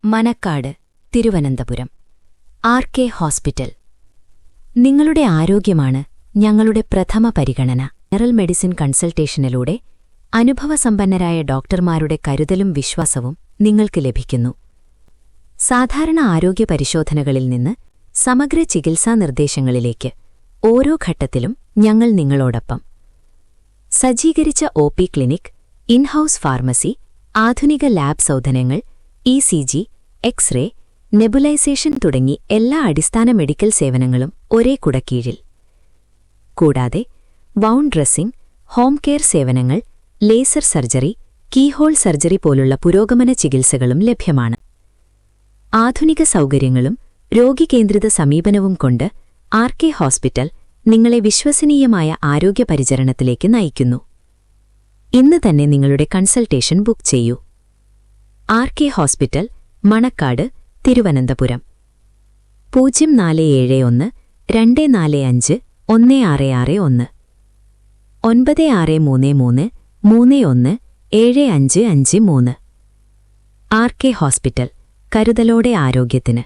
മനക്കാട്, Thiruvananthapuram. RK. Hospital. നിങ്ങളുടെ ആരോഗ്യമാണ് ഞങ്ങളുടെ പ്രഥമ പരിഗണന. ജനറൽ മെഡിസിൻ കൺസൾട്ടേഷനിലൂടെ അനുഭവസമ്പന്നരായ ഡോക്ടർമാരുടെ കരുതലും വിശ്വാസവും നിങ്ങൾക്ക് ലഭിക്കുന്നു. സാധാരണ ആരോഗ്യ പരിശോധനകളിൽ നിന്ന് സമഗ്ര ചികിത്സാ നിർദ്ദേശങ്ങളിലേക്ക് ഓരോ ഘട്ടത്തിലും ഞങ്ങൾ നിങ്ങളോടൊപ്പം. സജ്ജീകരിച്ച ഒ.പി. ക്ലിനിക്, ഇൻഹൌസ് ഫാർമസി, ആധുനിക ലാബ് സൗകര്യങ്ങൾ, ഇ.സി.ജി, എക്സ്റേ, നെബുലൈസേഷൻ തുടങ്ങി എല്ലാ അടിസ്ഥാന മെഡിക്കൽ സേവനങ്ങളും ഒരേ കുടക്കീഴിൽ. കൂടാതെ വൗണ്ട് ഡ്രസ്സിംഗ്, ഹോം കെയർ സേവനങ്ങൾ, ലേസർ സർജറി, കീഹോൾ സർജറി പോലുള്ള പുരോഗമന ചികിത്സകളും ലഭ്യമാണ്. ആധുനിക സൗകര്യങ്ങളും രോഗികേന്ദ്രിത സമീപനവും കൊണ്ട് ആർ.കെ. ഹോസ്പിറ്റൽ നിങ്ങളെ വിശ്വസനീയമായ ആരോഗ്യപരിചരണത്തിലേക്ക് നയിക്കുന്നു. ഇന്ന് തന്നെ നിങ്ങളുടെ കൺസൾട്ടേഷൻ ബുക്ക് ചെയ്യൂ. RK. Hospital, Manacaud, Thiruvananthapuram. 0471 245 1661 9633 317553. RK. Hospital, കരുതലോടെ ആരോഗ്യത്തിന്.